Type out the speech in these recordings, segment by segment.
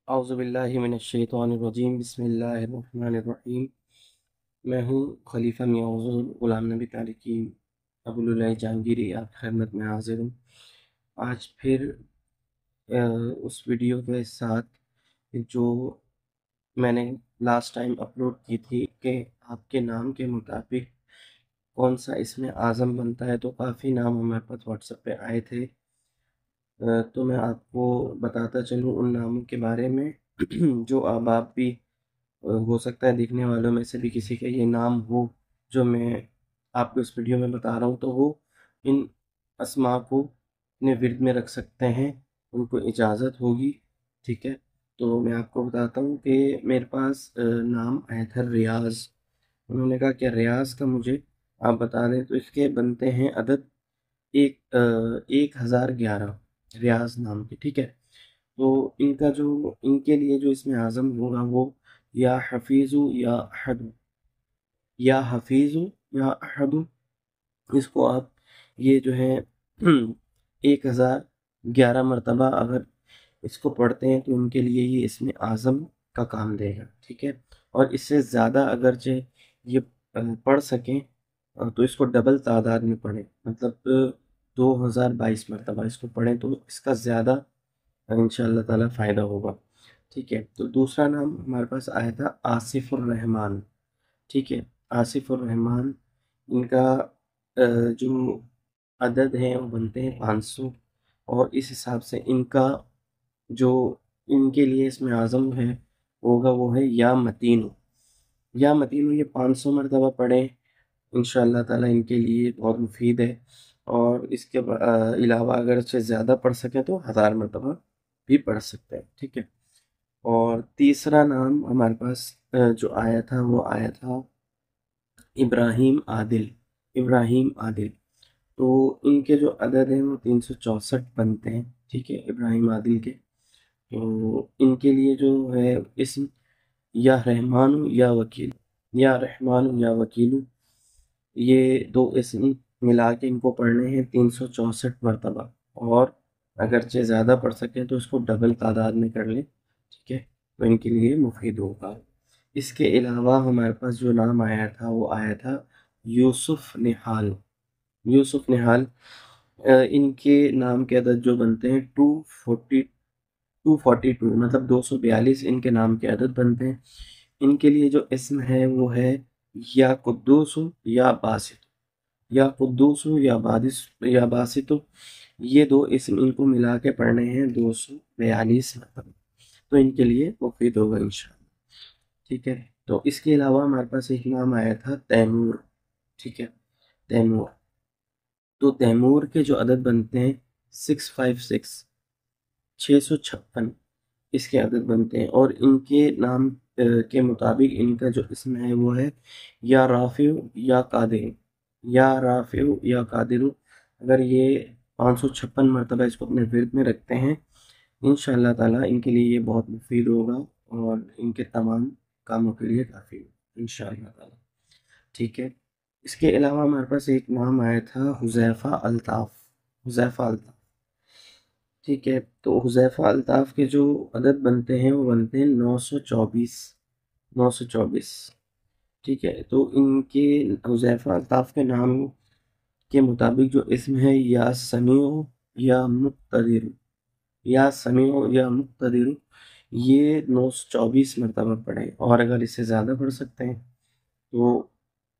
औज़ुबिल्लाहिमिनश्शैतानिर्रजीम बिस्मिल्लाहिर्रहमानिर्रहीम। मैं हूँ खलीफा मियां हुज़ूर ग़ुलाम नबी तारिकी अबुल उलैय जहांगीरी आपकी खिदमत में हाज़िर हूँ। आज फिर उस वीडियो के साथ जो मैंने लास्ट टाइम अपलोड की थी कि आपके नाम के मुताबिक कौन सा इसमें आज़म बनता है, तो काफ़ी नाम हमारे पास व्हाट्सएप पे आए थे। तो मैं आपको बताता चलूँ उन नामों के बारे में जो अब आप भी हो सकता है देखने वालों में से भी किसी का ये नाम हो जो मैं आपको इस वीडियो में बता रहा हूँ, तो वो इन अस्मा को अपने विर्द में रख सकते हैं, उनको इजाज़त होगी। ठीक है, तो मैं आपको बताता हूँ कि मेरे पास नाम आया था रियाज़। उन्होंने कहा कि रियाज़ का मुझे आप बता दें, तो इसके बनते हैं अदद 1011 रियाज़ नाम के। ठीक है, तो इनका जो इनके लिए जो इसमें आज़म होगा वो या हफीज़ु या अहद, या हफीज़ु या अहद। इसको आप ये जो है 1011 मरतबा अगर इसको पढ़ते हैं तो उनके लिए ये इसमें आज़म का काम देगा। ठीक है, और इससे ज़्यादा अगरचे ये पढ़ सकें तो इसको डबल तादाद में पढ़ें, मतलब 2022 मरतबा इसको पढ़ें तो इसका ज़्यादा इंशाअल्लाह ताला फ़ायदा होगा। ठीक है, तो दूसरा नाम हमारे पास आया था आसिफ़ुर रहमान। ठीक है, आसिफ़ुर रहमान, इनका जो अदद है वो बनते हैं 500, और इस हिसाब से इनका जो इनके लिए इसमें आज़म है होगा वो है या मतीन। या मतीन ये 500 मरतबा पढ़ें, इंशाअल्लाह ताला इनके लिए बहुत मुफीद है। और इसके अलावा अगर इससे ज़्यादा पढ़ सकें तो 1000 मरतबा भी पढ़ सकते हैं। ठीक है, और तीसरा नाम हमारे पास जो आया था वो आया था इब्राहीम आदिल। इब्राहीम आदिल, तो इनके जो अदद हैं वो 364 बनते हैं। ठीक है, इब्राहीम आदिल के, तो इनके लिए जो है इसम या रहमानु या वकील, या रहमानु या वकीलु, ये दो इसम मिला के इनको पढ़ने हैं 364 मरतबा। और अगरचे ज़्यादा पढ़ सकें तो इसको डबल तादाद में कर लें। ठीक है, तो इनके लिए मुफीद होगा। इसके अलावा हमारे पास जो नाम आया था वो आया था यूसुफ निहाल। यूसुफ निहाल, इनके नाम के अदद जो बनते हैं 242, मतलब 242 इनके नाम के अदद बनते हैं। इनके लिए जो इसम है वो है या कुद्दूस या बासित, या कुद्दूस या बादिस या बासित। ये दो इसम इनको मिला के पढ़ने हैं 242 मतलब, तो इनके लिए मुफीद होगा इंशाअल्लाह। ठीक है, तो इसके अलावा हमारे पास एक नाम आया था तैमूर। ठीक है, तैमूर, तो तैमूर के जो अदद बनते हैं 656, 656 इसके अदद बनते हैं। और इनके नाम के मुताबिक इनका जो इसम है वो है या राफ़िउ या कादिर, या राफ़िउ या कादिर। अगर ये 556 मरतबा इसको अपने विर्द में रखते हैं, इंशाअल्लाह ताला इनके लिए ये बहुत मुफीद होगा और इनके तमाम कामों के लिए काफ़ी होगा इंशाअल्लाह ताला। ठीक है, इसके अलावा हमारे पास एक नाम आया था हुज़ैफ़ा अल्ताफ़। हुज़ैफ़ा अल्ताफ़, ठीक है, तो हुज़ैफ़ा अल्ताफ़ के जो अदद बनते हैं वो बनते हैं 924, 924। ठीक है, तो इनके हुज़ैफ़ा अल्ताफ़ के नाम के मुताबिक जो इसम है या समीउ या मुक़्तदिर, या समीउ या मुक़्तदिर, ये 924 मरतबा पढ़ें। और अगर इससे ज़्यादा पढ़ सकते हैं तो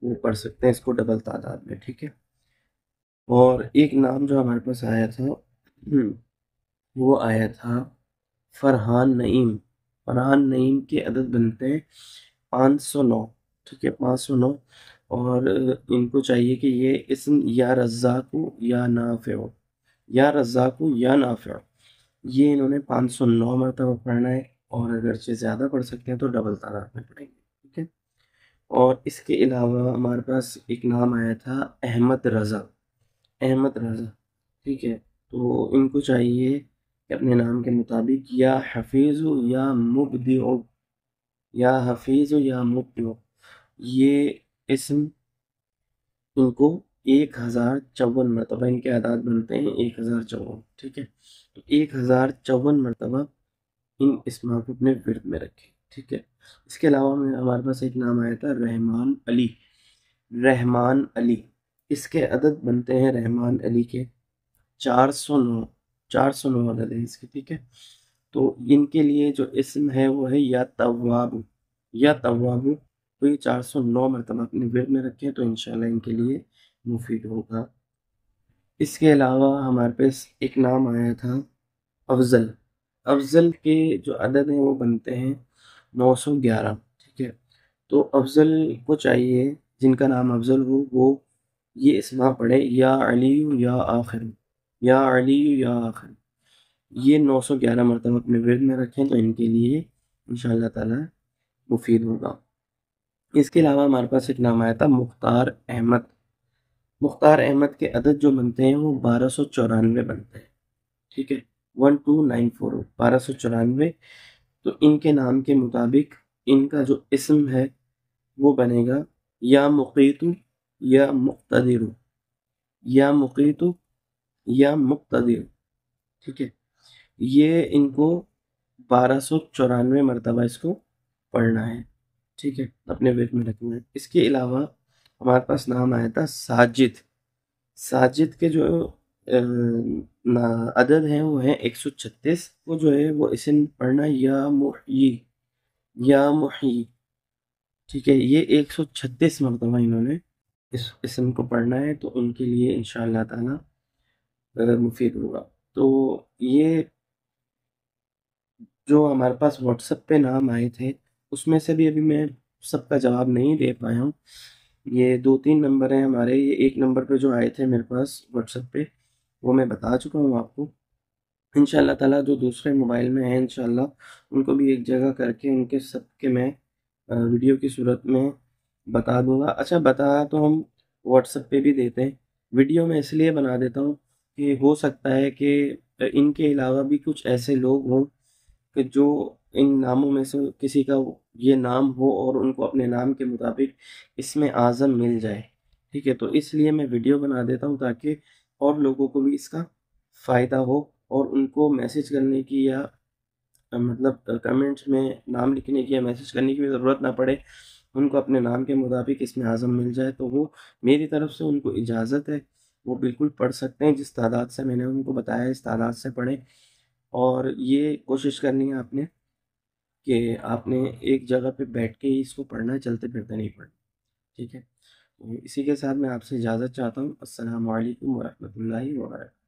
वो पढ़ सकते हैं इसको डबल तादाद में। ठीक है, और एक नाम जो हमारे पास आया था वो आया था फरहान नईम। फरहान नईम के अदद बनते हैं 509। ठीक है, 509, और इनको चाहिए कि ये इसम या रज़्ज़ाक़ु या नाफ़िउ, या रज़्ज़ाक़ु या नाफ़िउ, ये इन्होंने 509 मरतबा पढ़ना है। और अगरचे ज़्यादा पढ़ सकते हैं तो डबल तादाद में पढ़ेंगे। ठीक है, और इसके अलावा हमारे पास एक नाम आया था अहमद रज़ा। अहमद रज़ा, ठीक है, तो इनको चाहिए कि अपने नाम के मुताबिक या हफीज़ या मुब्दिउ, या हफीज़ या मुब्दिउ, ये इसम इनको 1054 मरतबा इनके आदाद बनते हैं 1054। ठीक है, तो 1054 मरतबा इन इस्मा को अपने विर्द में रखें। ठीक है, इसके अलावा में हमारे पास एक नाम आया था रहमान अली। रहमान अली, इसके अदद बनते हैं रहमान अली के 409। 409 अदद है इसके। ठीक है, तो इनके लिए जो इस्म है वो है या तव्वाब, या तव्वाब। तो ये 409 मरतबा अपने विर्द में रखें तो इंशाल्लाह इनके लिए मुफीद होगा। इसके अलावा हमारे पास एक नाम आया था अफजल। अफजल के जो अदद हैं वो बनते हैं 911। ठीक है, तो अफजल को चाहिए, जिनका नाम अफजल हो वो ये इस्मा पढ़े या अली या आखिर, या अली या आखिर। ये 911 मरतबा अपने विर्द में रखें तो इनके लिए इंशाअल्लाह ताला मुफीद होगा। इसके अलावा हमारे पास एक नाम आया था मुख्तार अहमद। मुख्तार अहमद के अदद जो बनते हैं वो 1294 बनते हैं। ठीक है, 1294, 1294। तो इनके नाम के मुताबिक इनका जो इस्म है वो बनेगा या मुक़ीतु या मुक़्तदिरु, या मुक़ीतु या मुक़्तदिरु। ठीक है, ये इनको 1294 मरतबा इसको पढ़ना है। ठीक है, अपने वेट में रखना है। इसके अलावा हमारे पास नाम आया था साजिद। साजिद के जो अदद हैं वो हैं 136। वो जो है वो इसे पढ़ना या मुही, या मुही। ठीक है, ये 136 मरतबा इन्होंने इस इसम को पढ़ना है तो उनके लिए इंशाअल्लाह ताला मुफीद होगा। तो ये जो हमारे पास व्हाट्सएप पे नाम आए थे उसमें से भी अभी मैं सबका जवाब नहीं दे पाया हूँ। ये 2-3 नंबर हैं हमारे। ये एक नंबर पे जो आए थे मेरे पास व्हाट्सएप पे वो मैं बता चुका हूँ आपको। इंशाअल्लाह ताला जो दूसरे मोबाइल में है इंशाअल्लाह उनको भी एक जगह करके उनके सबके मैं वीडियो की सूरत में बता दूंगा। अच्छा, बता तो हम व्हाट्सएप पे भी देते हैं, वीडियो में इसलिए बना देता हूँ कि हो सकता है कि इनके अलावा भी कुछ ऐसे लोग हों कि जो इन नामों में से किसी का ये नाम हो और उनको अपने नाम के मुताबिक इसमें आज़म मिल जाए। ठीक है, तो इसलिए मैं वीडियो बना देता हूँ ताकि और लोगों को भी इसका फ़ायदा हो और उनको मैसेज करने की या मतलब कमेंट्स में नाम लिखने की या मैसेज करने की भी ज़रूरत ना पड़े। उनको अपने नाम के मुताबिक इसमें आज़म मिल जाए तो वो मेरी तरफ से उनको इजाज़त है, वो बिल्कुल पढ़ सकते हैं। जिस तादाद से मैंने उनको बताया इस तादाद से पढ़ें। और ये कोशिश करनी है आपने कि आपने एक जगह पे बैठ के ही इसको पढ़ना है, चलते फिरते नहीं पढ़ना। ठीक है, तो इसी के साथ मैं आपसे इजाज़त चाहता हूँ। अस्सलामु अलैकुम वरहमतुल्लाहि वबरकातुहू।